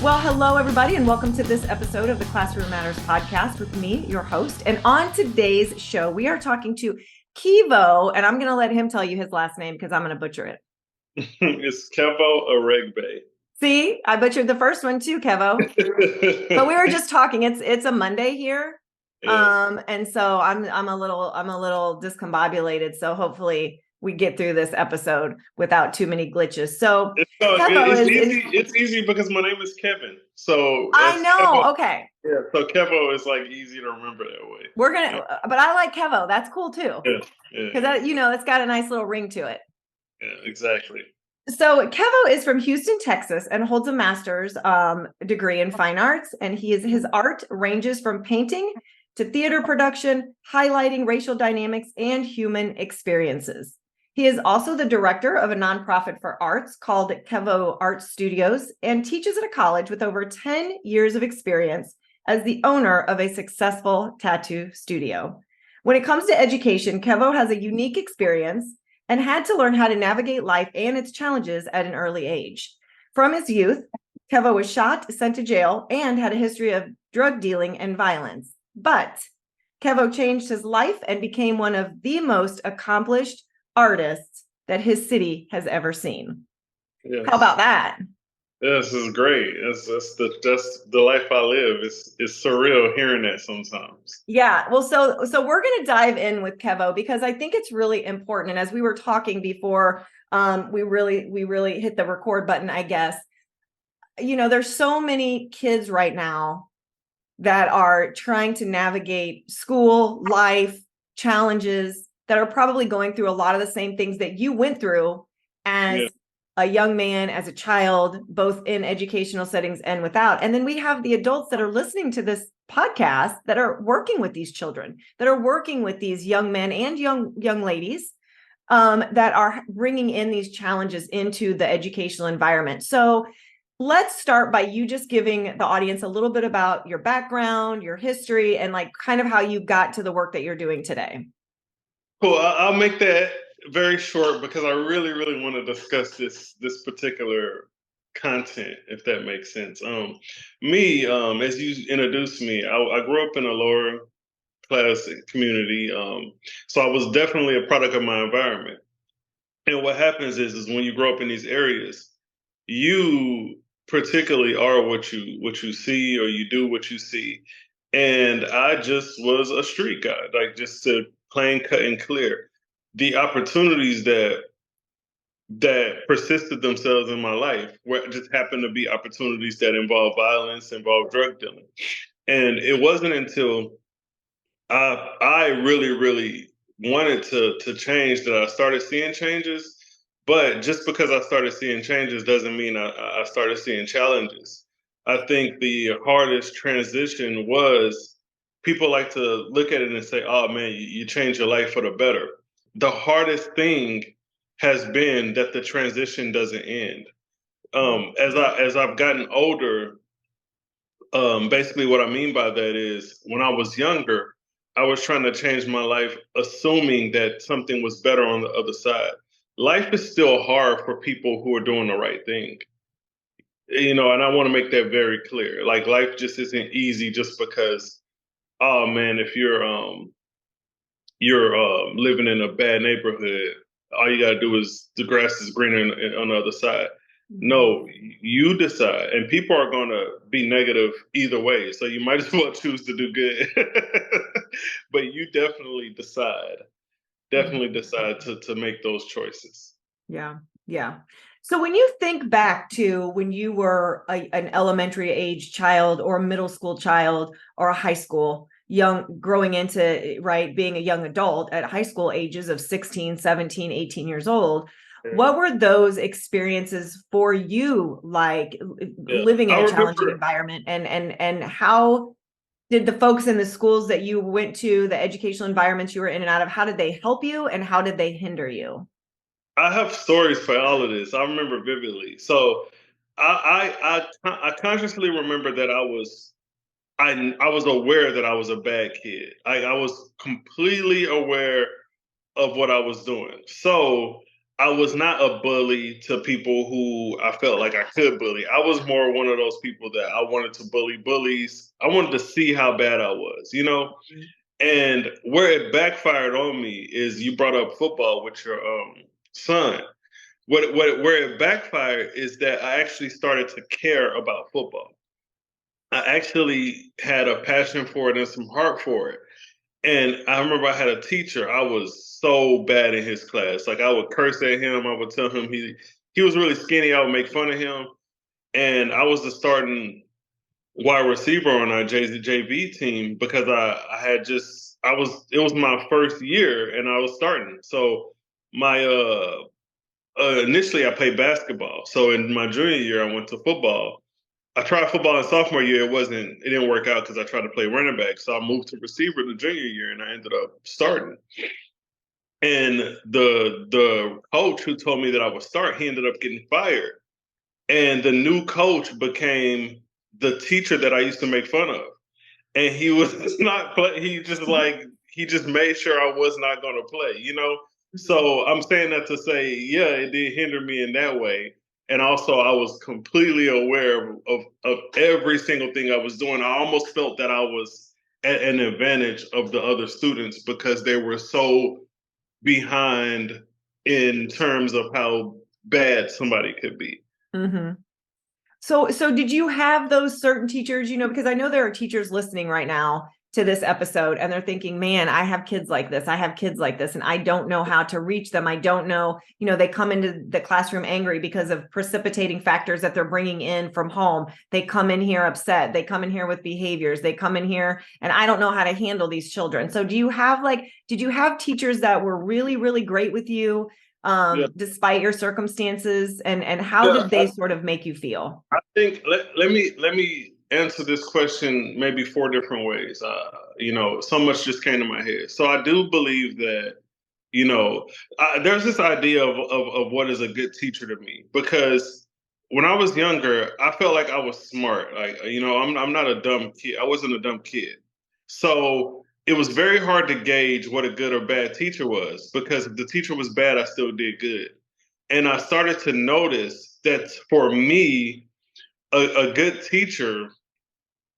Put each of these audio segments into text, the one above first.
Well, hello, everybody, and welcome to this episode of the Classroom Matters podcast with me, your host. And on today's show, we are talking to Kevo, and I'm going to let him tell you his last name because I'm going to butcher it. It's Kevo Aregbe. See, I butchered the first one too, Kevo. But we were just talking. It's a Monday here, Yes. and so I'm a little discombobulated. So hopefully we get through this episode without too many glitches. So It's all good. Kevo It's is easy. It's easy because my name is Kevin. So I as Kevo, know. Okay. yeah. So Kevo is like easy to remember that way. We're gonna, but I like Kevo. That's cool too, Yeah. Yeah. because it's got a nice little ring to it. Yeah. Exactly. So Kevo is from Houston, Texas, and holds a master's degree in fine arts. And his art ranges from painting to theater production, highlighting racial dynamics and human experiences. He is also the director of a nonprofit for arts called Kevo Arts Studios and teaches at a college with over 10 years of experience as the owner of a successful tattoo studio. When it comes to education, Kevo has a unique experience and had to learn how to navigate life and its challenges at an early age. From his youth, Kevo was shot, sent to jail, and had a history of drug dealing and violence. But Kevo changed his life and became one of the most accomplished artists that his city has ever seen. Yes. How about that? This is great. That's the life I live. It's surreal hearing that sometimes. Yeah, well, so we're going to dive in with Kevo because I think it's really important. And as we were talking before, we really hit the record button, I guess. There's so many kids right now that are trying to navigate school, life, challenges that are probably going through a lot of the same things that you went through as Yeah. a young man, as a child, both in educational settings and without. And then we have the adults that are listening to this podcast that are working with these children, that are working with these young men and young ladies that are bringing in these challenges into the educational environment. So let's start by you just giving the audience a little bit about your background, your history, and like kind of how you got to the work that you're doing today. Cool. I'll make that very short because I really, really want to discuss this particular content, if that makes sense. As you introduced me, I grew up in a lower class community, so I was definitely a product of my environment. And what happens is when you grow up in these areas, you particularly are what you see, or you do what you see. And I just was a street guy, like just to plain cut and clear. The opportunities that persisted themselves in my life were just happened to be opportunities that involve violence, involve drug dealing. And it wasn't until I really, really wanted to change that I started seeing changes. But just because I started seeing changes doesn't mean I started seeing challenges. I think the hardest transition was people like to look at it and say, oh man, you changed your life for the better. The hardest thing has been that the transition doesn't end. As I've gotten older, basically, what I mean by that is when I was younger, I was trying to change my life, assuming that something was better on the other side. Life is still hard for people who are doing the right thing, and I want to make that very clear. Like, life just isn't easy just because, oh man, if you're living in a bad neighborhood, all you gotta do is the grass is greener on the other side. No, you decide, and people are gonna be negative either way. So you might as well choose to do good. But you definitely decide to make those choices. Yeah. Yeah. So when you think back to when you were an elementary age child or a middle school child or a high school growing into, right, being a young adult at high school ages of 16, 17, 18 years old, what were those experiences for you like Yeah, living in I a challenging remember. environment, and how did the folks in the schools that you went to, the educational environments you were in and out of, how did they help you and how did they hinder you? I have stories for all of this. I remember vividly. So I consciously remember that I was aware that I was a bad kid. I was completely aware of what I was doing. So I was not a bully to people who I felt like I could bully. I was more one of those people that I wanted to bully bullies. I wanted to see how bad I was, you know? And where it backfired on me is you brought up football with your son. Where it backfired is that I actually started to care about football. I actually had a passion for it and some heart for it. And I remember I had a teacher. I was so bad in his class. Like I would curse at him. I would tell him he was really skinny. I would make fun of him. And I was the starting wide receiver on our JV team because I had just I was it was my first year and I was starting. So my initially I played basketball. So in my junior year I went to football. I tried football in sophomore year. It didn't work out because I tried to play running back. So I moved to receiver the junior year and I ended up starting. And the coach who told me that I would start, he ended up getting fired. And the new coach became the teacher that I used to make fun of. And he was not play. He just made sure I was not going to play. You know. So I'm saying that to say, yeah, it did hinder me in that way. And also, I was completely aware of every single thing I was doing. I almost felt that I was at an advantage of the other students because they were so behind in terms of how bad somebody could be. Mm-hmm. So did you have those certain teachers, because I know there are teachers listening right now to this episode and they're thinking, man, I have kids like this. I have kids like this, and I don't know how to reach them. I don't know, they come into the classroom angry because of precipitating factors that they're bringing in from home. They come in here upset. They come in here with behaviors. They come in here and I don't know how to handle these children. So did you have teachers that were really, really great with you? Despite your circumstances, and how did they sort of make you feel? I think let me answer this question maybe four different ways. So much just came to my head. So I do believe that there's this idea of what is a good teacher to me because when I was younger, I felt like I was smart. Like I'm not a dumb kid. I wasn't a dumb kid. So it was very hard to gauge what a good or bad teacher was because if the teacher was bad, I still did good. And I started to notice that for me, a good teacher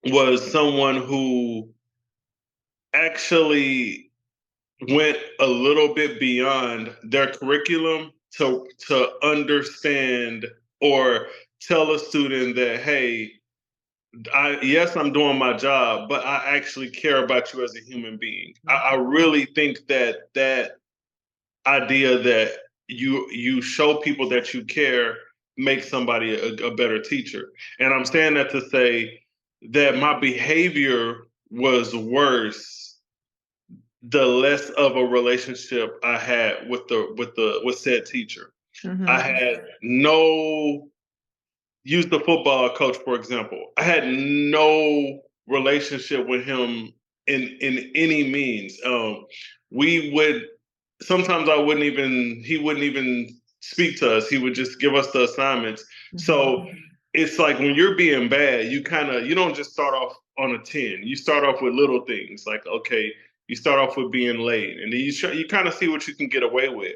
was someone who actually went a little bit beyond their curriculum to understand or tell a student that, hey, yes, I'm doing my job, but I actually care about you as a human being. I really think that idea that you show people that you care makes somebody a better teacher. And I'm saying that to say that my behavior was worse the less of a relationship I had with said teacher. Mm-hmm. I had no use the football coach for example. I had no relationship with him in any means. We would sometimes he wouldn't even speak to us. He would just give us the assignments. Mm-hmm. So it's like when you're being bad, you don't just start off on a 10. You start off with little things like, okay, you start off with being late and then you kind of see what you can get away with.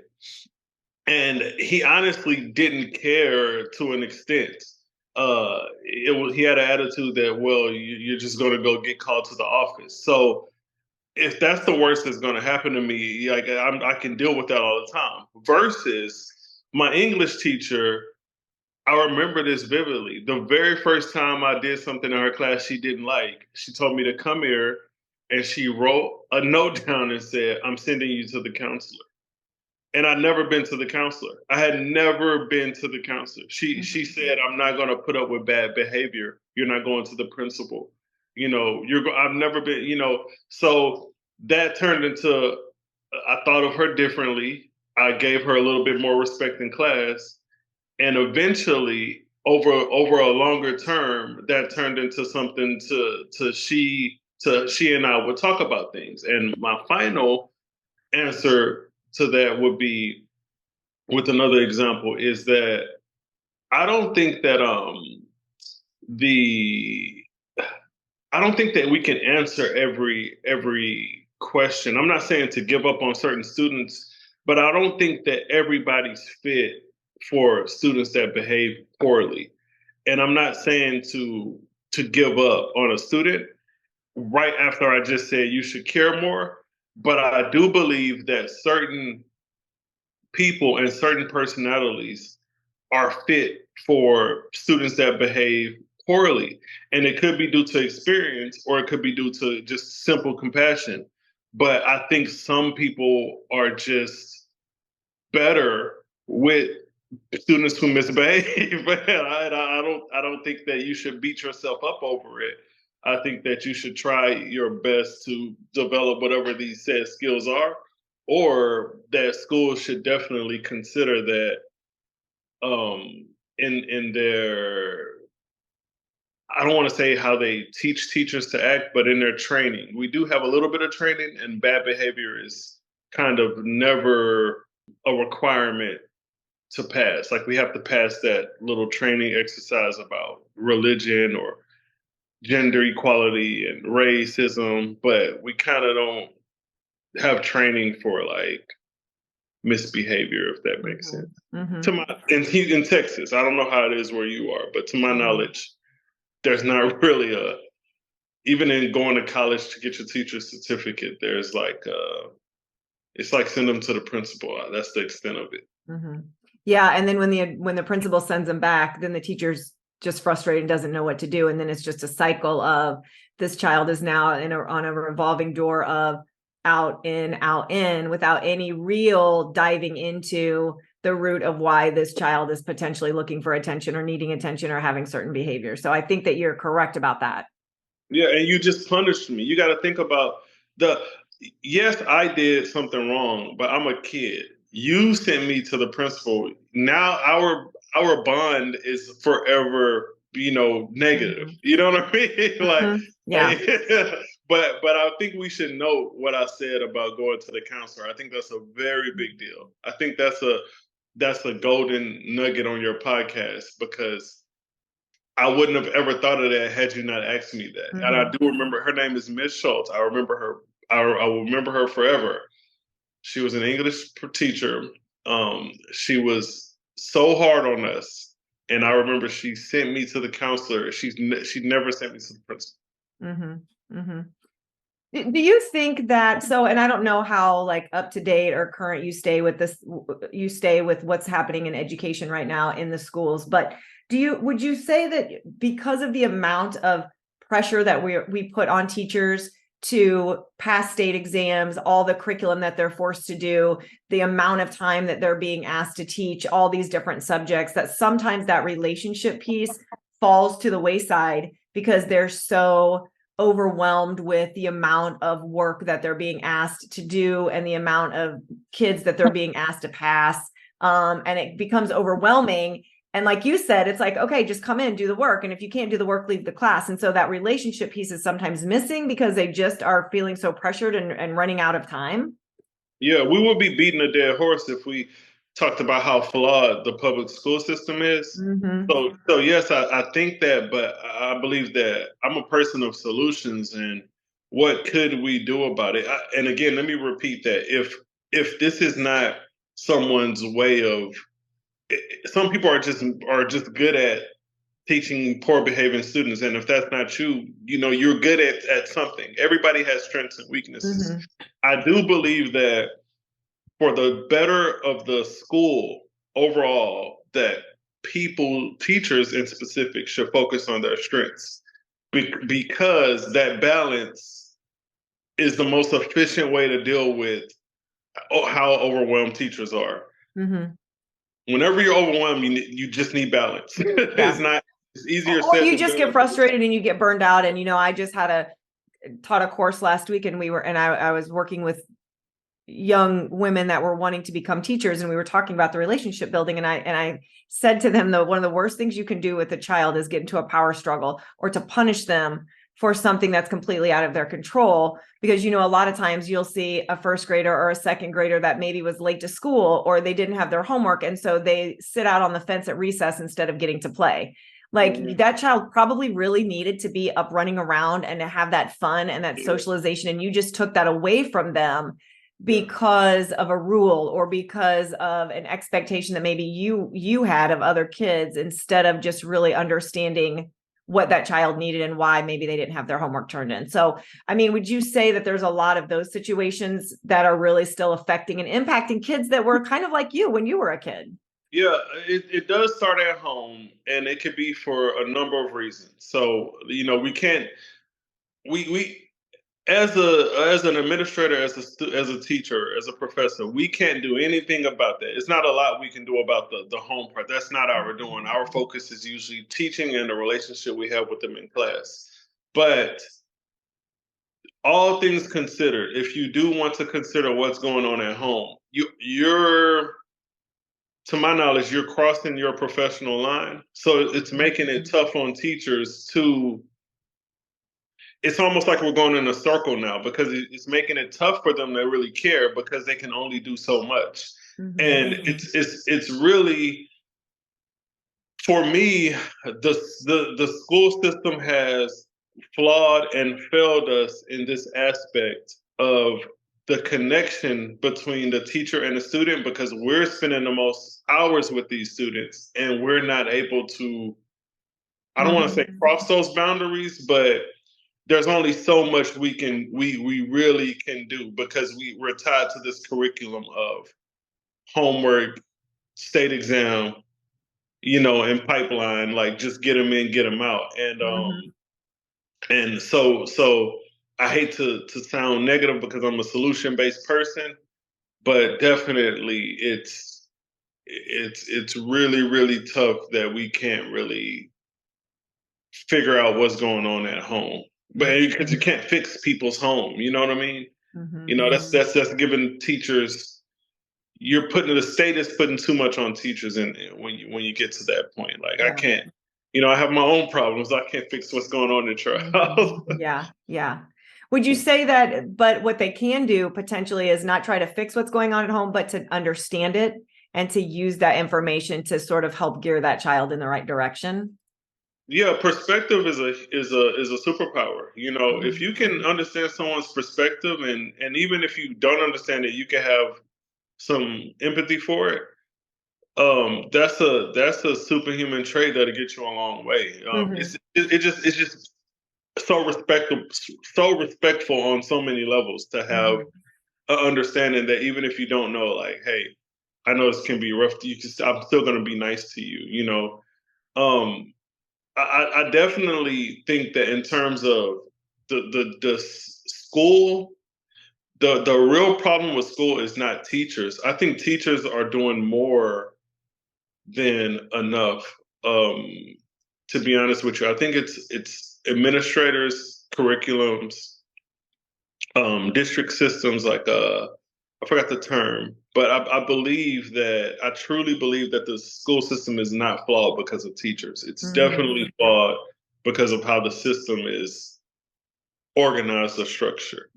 And he honestly didn't care to an extent. He had an attitude that, well, you're just going to go get called to the office. So if that's the worst that's going to happen to me, like I can deal with that all the time. Versus my English teacher, I remember this vividly. The very first time I did something in her class she didn't like, she told me to come here and she wrote a note down and said, I'm sending you to the counselor. And I'd never been to the counselor. I had never been to the counselor. She said, I'm not going to put up with bad behavior. You're not going to the principal. I've never been, so that turned into, I thought of her differently. I gave her a little bit more respect in class. And eventually, over a longer term, that turned into something she and I would talk about things. And my final answer to that would be with another example is that I don't think that the I don't think that we can answer every question. I'm not saying to give up on certain students, but I don't think that everybody's fit for students that behave poorly. And I'm not saying to give up on a student right after I just said you should care more, but I do believe that certain people and certain personalities are fit for students that behave poorly. And it could be due to experience or it could be due to just simple compassion. But I think some people are just better with students who misbehave. I don't think that you should beat yourself up over it. I think that you should try your best to develop whatever these said skills are, or that schools should definitely consider that in their, I don't want to say how they teach teachers to act, but in their training. We do have a little bit of training, and bad behavior is kind of never a requirement to pass. Like we have to pass that little training exercise about religion or gender equality and racism, but we kind of don't have training for like misbehavior, if that makes sense. To my in Texas, I don't know how it is where you are, but to my knowledge, there's not really a, even in going to college to get your teacher's certificate, there's like it's like send them to the principal. That's the extent of it. Yeah, and then when the principal sends them back, then the teacher's just frustrated and doesn't know what to do, and then it's just a cycle of this child is now on a revolving door of out in without any real diving into the root of why this child is potentially looking for attention or needing attention or having certain behavior. So I think that you're correct about that. Yeah, and you just punished me. You got to think about yes, I did something wrong, but I'm a kid. You sent me to the principal. Now our bond is forever, negative. You know what I mean? Yeah. But I think we should note what I said about going to the counselor. I think that's a very big deal. I think that's a golden nugget on your podcast, because I wouldn't have ever thought of that had you not asked me that. And I do remember her name is Miss Schultz. I remember her. I will remember her forever. She was an English teacher. She was so hard on us, and I remember she sent me to the counselor. She never sent me to the principal. Do you think that, so, and I don't know how like up to date or current you stay with what's happening in education right now in the schools, but would you say that because of the amount of pressure that we put on teachers to pass state exams, all the curriculum that they're forced to do, the amount of time that they're being asked to teach all these different subjects, that sometimes that relationship piece falls to the wayside because they're so overwhelmed with the amount of work that they're being asked to do and the amount of kids that they're being asked to pass. And it becomes overwhelming. And like you said, it's like, okay, just come in, do the work. And if you can't do the work, leave the class. And so that relationship piece is sometimes missing because they just are feeling so pressured and running out of time. Yeah, we would be beating a dead horse if we talked about how flawed the public school system is. So yes, I think that, but I believe that I'm a person of solutions, and what could we do about it? And again, let me repeat that if this is not someone's way of, some people are just good at teaching poor behaving students, and if that's not you, you're good at something. Everybody has strengths and weaknesses. I do believe that for the better of the school overall, that teachers in specific, should focus on their strengths, because that balance is the most efficient way to deal with how overwhelmed teachers are. Whenever you're overwhelmed, you just need balance. It's easier or said you than just done. get frustrated and you get burned out. And I just taught a course last week, and I was working with young women that were wanting to become teachers, and we were talking about the relationship building, and I said to them that one of the worst things you can do with a child is get into a power struggle or to punish them for something that's completely out of their control, because a lot of times you'll see a first grader or a second grader that maybe was late to school or they didn't have their homework, and so they sit out on the fence at recess instead of getting to play. Like that child probably really needed to be up running around and to have that fun and that socialization, and you just took that away from them because of a rule or because of an expectation that maybe you had of other kids, instead of just really understanding what that child needed and why maybe they didn't have their homework turned in. So, I mean, would you say that there's a lot of those situations that are really still affecting and impacting kids that were kind of like you when you were a kid? Yeah, it does start at home, and it could be for a number of reasons. So, we can't we as an administrator, as a teacher, as a professor, we can't do anything about that. It's not a lot we can do about the home part. That's not our doing. Our focus is usually teaching and the relationship we have with them in class. But all things considered, if you do want to consider what's going on at home, you're to my knowledge, you're crossing your professional line. So it's making it tough on teachers to, it's almost like we're going in a circle now, because it's making it tough for them to really care because they can only do so much. And it's really, for me, the school system has flawed and failed us in this aspect of the connection between the teacher and the student, because we're spending the most hours with these students and we're not able to, I don't want to say cross those boundaries, but there's only so much we really can do, because we're tied to this curriculum of homework, state exam, and pipeline, like just get them in, get them out. And so I hate to sound negative because I'm a solution-based person, but definitely it's really, really tough that we can't really figure out what's going on at home. But because you can't fix people's home, you know what I mean? That's giving teachers, the state is putting too much on teachers, and when you get to that point, like I can't, I have my own problems. I can't fix what's going on in your house. Yeah. Would you say that, but what they can do potentially is not try to fix what's going on at home, but to understand it and to use that information to sort of help gear that child in the right direction? Yeah, perspective is a superpower. If you can understand someone's perspective, and even if you don't understand it, you can have some empathy for it. That's a superhuman trait that'll get you a long way. It's just so respectful on so many levels to have an understanding that even if you don't know, like, hey, I know this can be rough. I'm still gonna be nice to you. Um, I definitely think that in terms of the school, the real problem with school is not teachers. I think teachers are doing more than enough. Um, to be honest with you, I think it's administrators, curriculums, district systems. Like I forgot the term, but I truly believe that the school system is not flawed because of teachers. It's definitely flawed because of how the system is organized or structured.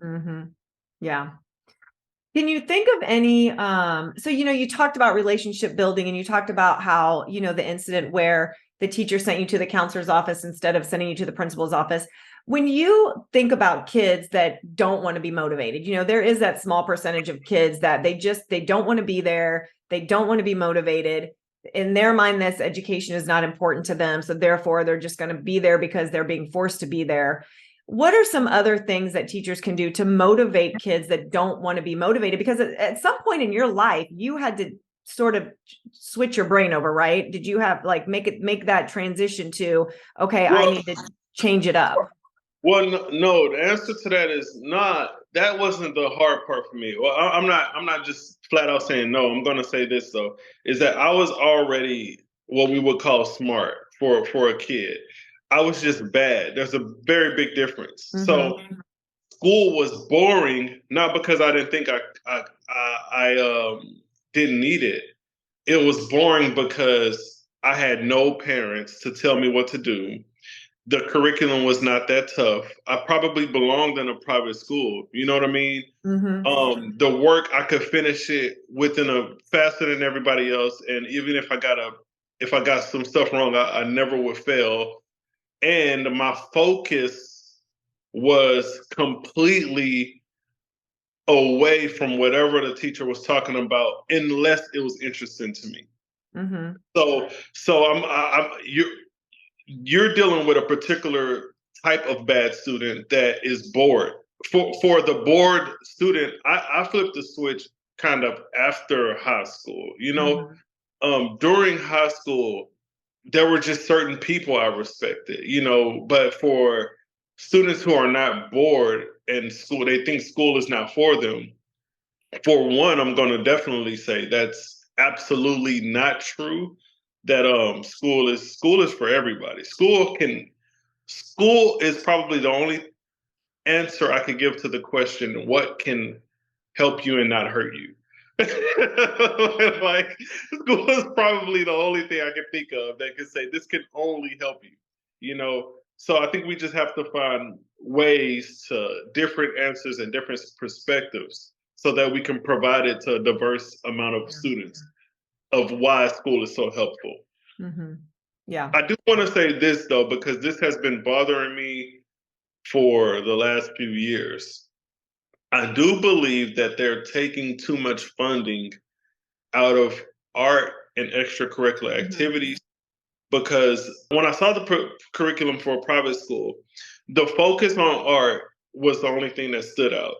Yeah. Can you think of any, so, you talked about relationship building, and you talked about how, the incident where the teacher sent you to the counselor's office instead of sending you to the principal's office. When you think about kids that don't want to be motivated, there is that small percentage of kids that they don't want to be there. They don't want to be motivated. In their mind, this education is not important to them. So therefore, they're just going to be there because they're being forced to be there. What are some other things that teachers can do to motivate kids that don't want to be motivated? Because at some point in your life, you had to sort of switch your brain over, right? Did you have make that transition to, okay, I need to change it up? Well, no, the answer to that is not. That wasn't the hard part for me. Well, I'm not just flat out saying no. I'm going to say this though, is that I was already what we would call smart for a kid. I was just bad. There's a very big difference. So school was boring, not because I didn't think I didn't need it. It was boring because I had no parents to tell me what to do. The curriculum was not that tough. I probably belonged in a private school. You know what I mean? The work, I could finish it within a faster than everybody else, and even if I got some stuff wrong, I never would fail. And my focus was completely away from whatever the teacher was talking about unless it was interesting to me. Mm-hmm. You're dealing with a particular type of bad student that is bored. For the bored student, I flipped the switch kind of after high school. During high school, there were just certain people I respected, but for students who are not bored in school, they think school is not for them. For one, I'm going to definitely say that's absolutely not true. That school is for everybody. School is probably the only answer I could give to the question, what can help you and not hurt you? Like, school is probably the only thing I can think of that can say this can only help you. So I think we just have to find ways to different answers and different perspectives so that we can provide it to a diverse amount of students of why school is so helpful. Mm-hmm. Yeah. I do want to say this though, because this has been bothering me for the last few years. I do believe that they're taking too much funding out of art and extracurricular activities, because when I saw the curriculum for a private school, the focus on art was the only thing that stood out.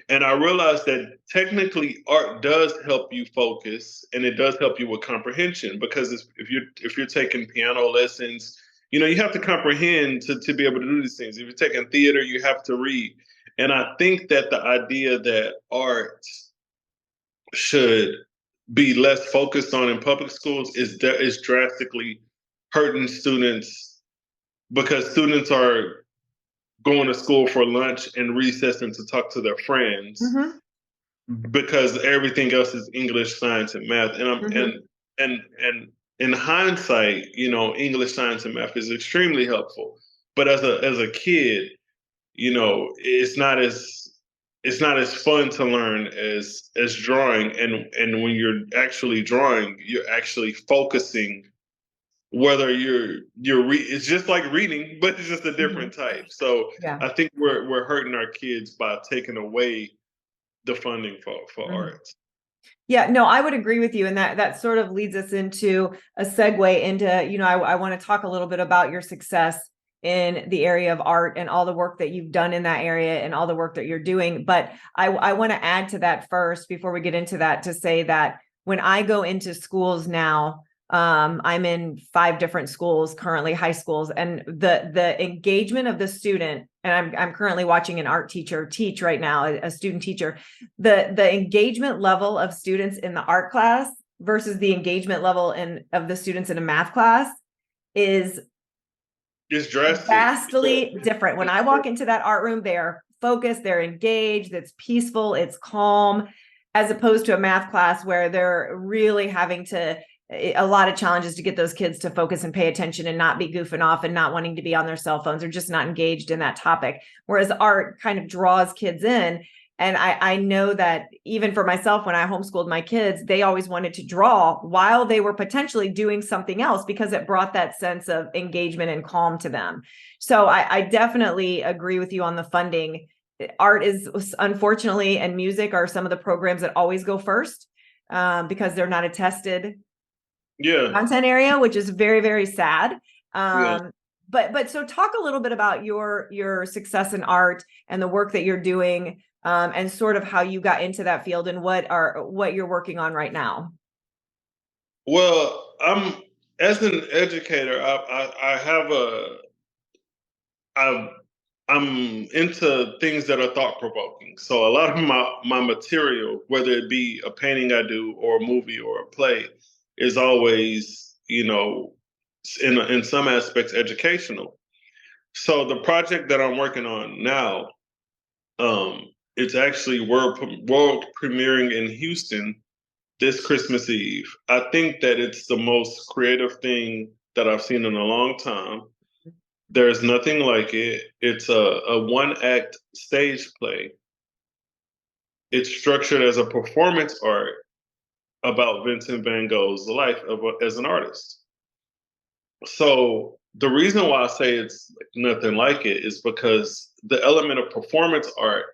And I realized that technically art does help you focus and it does help you with comprehension, because if you're taking piano lessons, you have to comprehend to be able to do these things. If you're taking theater, you have to read. And I think that the idea that art should be less focused on in public schools is drastically hurting students, because students are going to school for lunch and recess and to talk to their friends, Mm-hmm. because everything else is English, science, and math. And I'm Mm-hmm. and in hindsight, English, science, and math is extremely helpful. But as a kid, it's not as fun to learn as drawing. And when you're actually drawing, you're actually focusing. Whether it's just like reading, but it's just a different type. So Yeah. I think we're hurting our kids by taking away the funding for Mhm. art. Yeah, no, I would agree with you. And that sort of leads us into a segue into, I want to talk a little bit about your success in the area of art and all the work that you've done in that area and all the work that you're doing. But I want to add to that first before we get into that, to say that when I go into schools now, I'm in 5 different schools currently, high schools, and the engagement of the student, and I'm currently watching an art teacher teach right now, a student teacher, the engagement level of students in the art class versus the engagement level of the students in a math class is It's drastic. vastly different. When I walk into that art room, they're focused, they're engaged, it's peaceful, it's calm, as opposed to a math class where they're really having a lot of challenges to get those kids to focus and pay attention and not be goofing off and not wanting to be on their cell phones or just not engaged in that topic. Whereas art kind of draws kids in. And I know that even for myself, when I homeschooled my kids, they always wanted to draw while they were potentially doing something else, because it brought that sense of engagement and calm to them. So I definitely agree with you on the funding. Art is, unfortunately, and music are some of the programs that always go first, because they're not a tested content area, which is very, very sad. But so talk a little bit about your success in art and the work that you're doing, and sort of how you got into that field and what you're working on right now. Well, as an educator, I'm into things that are thought provoking. So a lot of my material, whether it be a painting I do or a movie or a play, is always, in some aspects educational. So the project that I'm working on now, it's actually world premiering in Houston this Christmas Eve. I think that it's the most creative thing that I've seen in a long time. There's nothing like it. It's a one-act stage play. It's structured as a performance art about Vincent van Gogh's life as an artist. So the reason why I say it's nothing like it is because the element of performance art,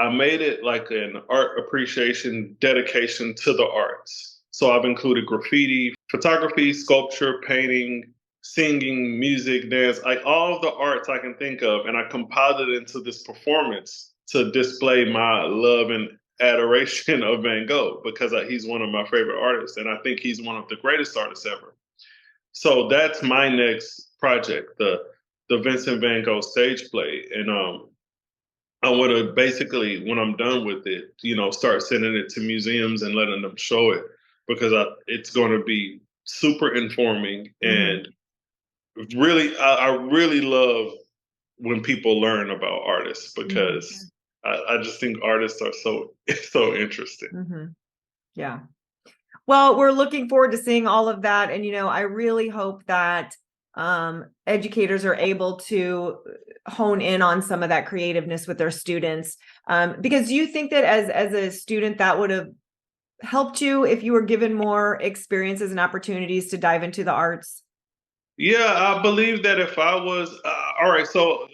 I made it like an art appreciation dedication to the arts. So I've included graffiti, photography, sculpture, painting, singing, music, dance, like all of the arts I can think of. And I compiled it into this performance to display my love and adoration of Van Gogh because he's one of my favorite artists. And I think he's one of the greatest artists ever. So that's my next project, the Vincent Van Gogh stage play. And I want to basically, when I'm done with it, start sending it to museums and letting them show it because it's going to be super informing. And really, I really love when people learn about artists because I just think artists are so interesting. Yeah. Well, we're looking forward to seeing all of that. And, I really hope that educators are able to hone in on some of that creativeness with their students. Because do you think that as a student, that would have helped you if you were given more experiences and opportunities to dive into the arts? Yeah, I believe that if I was all right, so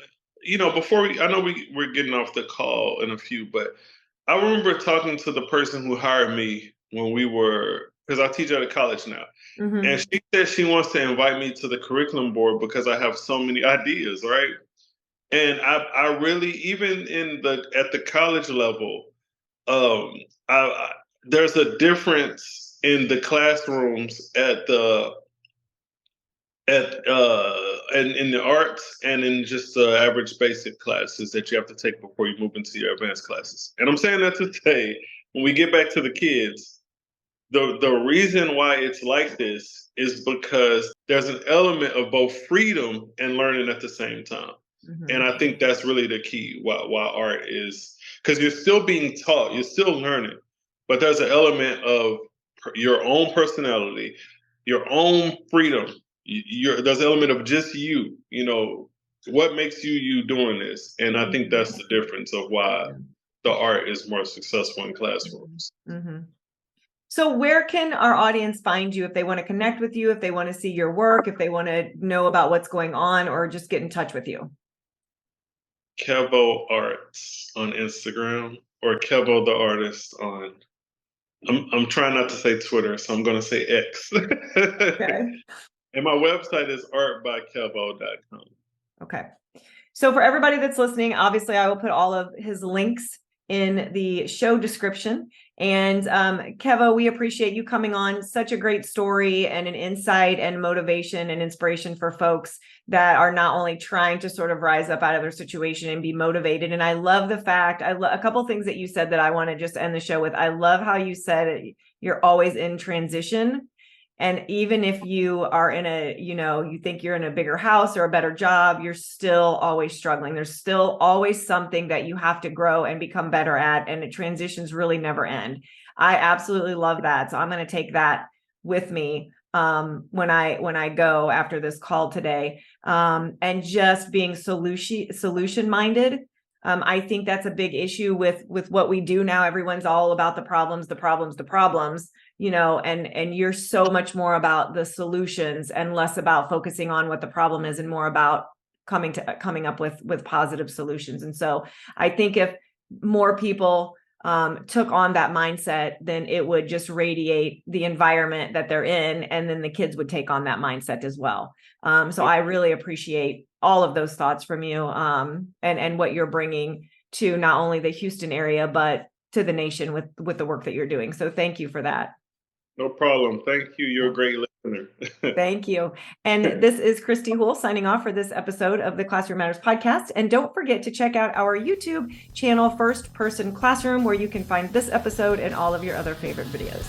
before I know we're getting off the call in a few, but I remember talking to the person who hired me when because I teach at a college now, and she said she wants to invite me to the curriculum board because I have so many ideas, right? And I really, even at the college level, um, there's a difference in the classrooms in the arts and in just the average basic classes that you have to take before you move into your advanced classes. And I'm saying that to say, when we get back to the kids, the reason why it's like this is because there's an element of both freedom and learning at the same time. And I think that's really the key why art is, because you're still being taught, you're still learning, but there's an element of your own personality, your own freedom. There's an element of just what makes you doing this. And I think that's the difference of why the art is more successful in classrooms. So where can our audience find you if they want to connect with you, if they want to see your work, if they want to know about what's going on, or just get in touch with you? Kevo Arts on Instagram or Kevo the Artist on. I'm trying not to say Twitter, so I'm going to say X. Okay. And my website is artbykevo.com. Okay. So for everybody that's listening, obviously I will put all of his links in the show description. And Kevo, we appreciate you coming on. Such a great story and an insight and motivation and inspiration for folks that are not only trying to sort of rise up out of their situation and be motivated. And I love the fact, a couple of things that you said that I want to just end the show with. I love how you said you're always in transition. And even if you are you think you're in a bigger house or a better job, you're still always struggling. There's still always something that you have to grow and become better at. And the transitions really never end. I absolutely love that. So I'm going to take that with me when I go after this call today. And just being solution minded. I think that's a big issue with what we do now. Everyone's all about the problems, and you're so much more about the solutions and less about focusing on what the problem is and more about coming up with positive solutions. And so I think if more people took on that mindset, then it would just radiate the environment that they're in, and then the kids would take on that mindset as well. So I really appreciate all of those thoughts from you and what you're bringing to not only the Houston area, but to the nation with the work that you're doing. So thank you for that. No problem. Thank you. You're a great listener. Thank you. And this is Kristy Houle signing off for this episode of the Classroom Matters podcast. And don't forget to check out our YouTube channel, First Person Classroom, where you can find this episode and all of your other favorite videos.